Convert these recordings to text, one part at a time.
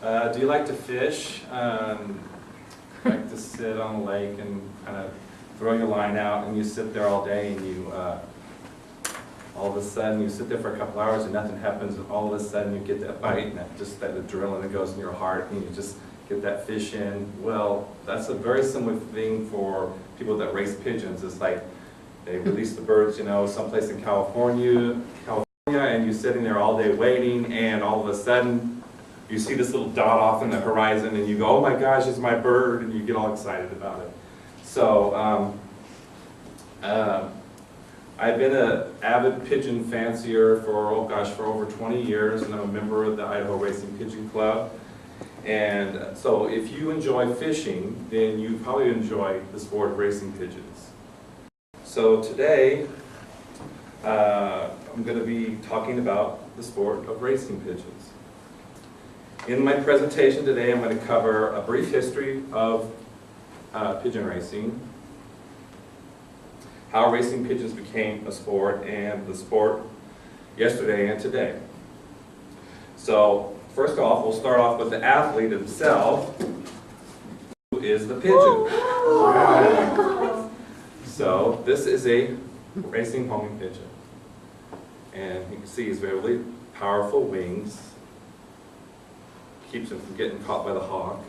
Do you like to fish? Like to sit on the lake and kind of throw your line out and you sit there all day and you, all of a sudden you sit there for a couple hours and nothing happens and all of a sudden you get that bite and that adrenaline that goes in your heart and you just get that fish in. Well, that's a very similar thing for people that raise pigeons. It's like they release the birds, you know, someplace in California, and you're sitting there all day waiting, and all of a sudden you see this little dot off in the horizon and you go, oh my gosh, it's my bird, and you get all excited about it. So I've been an avid pigeon fancier for, oh gosh, for over 20 years, and I'm a member of the Idaho Racing Pigeon Club. And so if you enjoy fishing, then you probably enjoy the sport of racing pigeons. So today, I'm going to be talking about the sport of racing pigeons. In my presentation today, I'm going to cover a brief history of pigeon racing, how racing pigeons became a sport, and the sport yesterday and today. So first off, we'll start off with the athlete himself, who is the pigeon. So this is a racing homing pigeon. And you can see he's really powerful wings. Keeps him from getting caught by the hawk.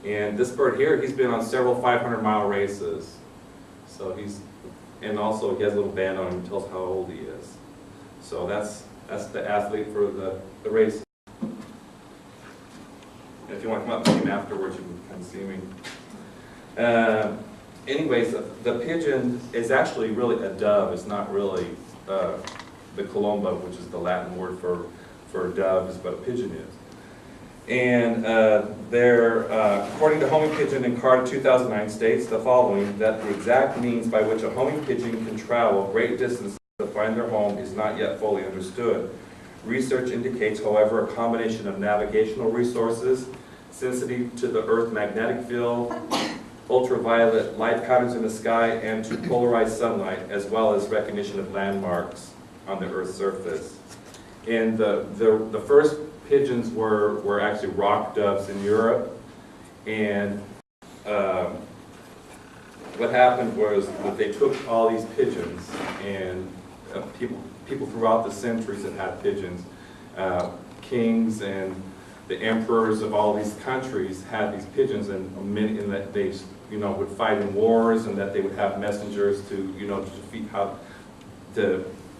And this bird here, he's been on several 500-mile races. So and also he has a little band on him that tells how old he is. So that's the athlete for the race. And if you want to come up and see him afterwards, you can kind of see me. Anyways, the pigeon is actually really a dove. It's not really the colomba, which is the Latin word for doves, but a pigeon is. And according to Homing Pigeon and Carter 2009 states the following, that the exact means by which a homing pigeon can travel great distances to find their home is not yet fully understood. Research indicates, however, a combination of navigational resources, sensitivity to the Earth magnetic field, ultraviolet light patterns in the sky, and to polarized sunlight, as well as recognition of landmarks on the Earth's surface. And the first pigeons were actually rock doves in Europe, and what happened was that they took all these pigeons, and people throughout the centuries that had pigeons, kings and the emperors of all these countries had these pigeons, and that they would fight in wars, and that they would have messengers to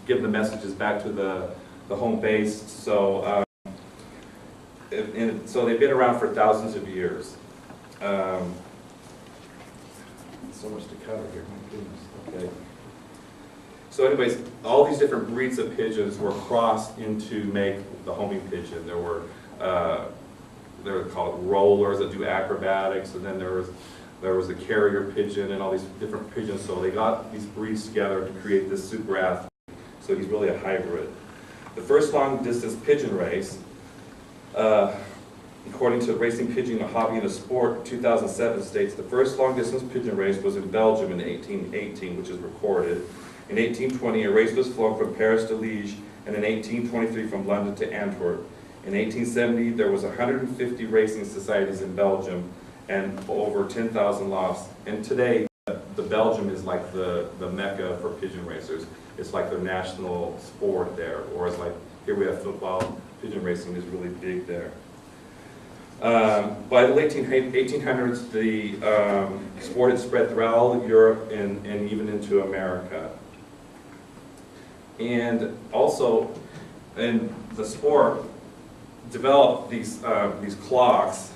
give the messages back to the home base. So so they've been around for thousands of years. So much to cover here, my goodness. Okay. So anyways, all these different breeds of pigeons were crossed to make the homing pigeon. There were they're called rollers that do acrobatics, and then there was a carrier pigeon and all these different pigeons. So they got these breeds together to create this super athlete. So he's really a hybrid. The first long distance pigeon race, according to Racing Pigeon, a Hobby and a Sport 2007 states, the first long distance pigeon race was in Belgium in 1818, which is recorded. In 1820, a race was flown from Paris to Liège, and in 1823 from London to Antwerp. In 1870, there was 150 racing societies in Belgium and over 10,000 lofts. And today, the Belgium is like the mecca for pigeon racers. It's like their national sport there, whereas like here we have football, pigeon racing is really big there. By the late 1800s, the sport had spread throughout all of Europe and even into America. And also, in the sport, developed these clocks,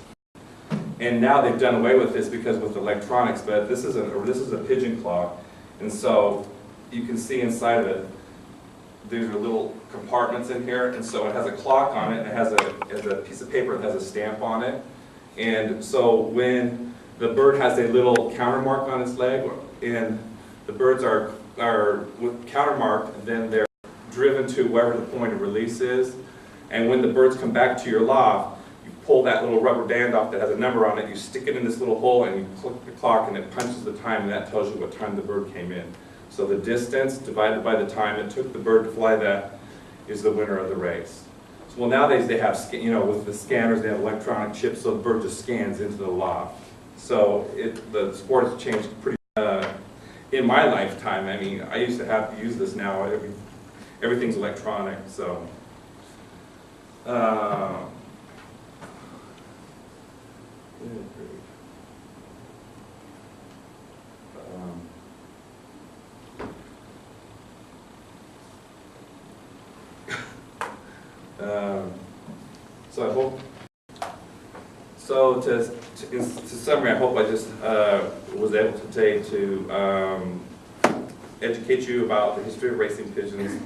and now they've done away with this because with electronics. But this is a pigeon clock, and so you can see inside of it. These are little compartments in here, and so it has a clock on it, and it has a piece of paper that has a stamp on it. And so when the bird has a little counter mark on its leg, and the birds are with counter mark, then they're driven to wherever the point of release is. And when the birds come back to your loft, you pull that little rubber band off that has a number on it, you stick it in this little hole, and you click the clock, and it punches the time, and that tells you what time the bird came in. So the distance divided by the time it took the bird to fly that is the winner of the race. Well, nowadays they have, with the scanners, they have electronic chips, so the bird just scans into the loft. So the sport has changed pretty, in my lifetime. I mean, I used to have to use this now. Everything's electronic, so. Good grief. So I hope, in summary, I hope I just was able today to educate you about the history of racing pigeons,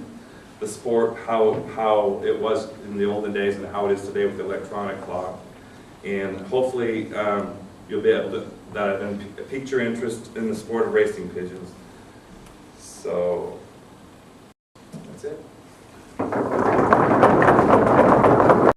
the sport, how it was in the olden days and how it is today with the electronic clock. And hopefully you'll be able to, that and pique your interest in the sport of racing pigeons. So, that's it.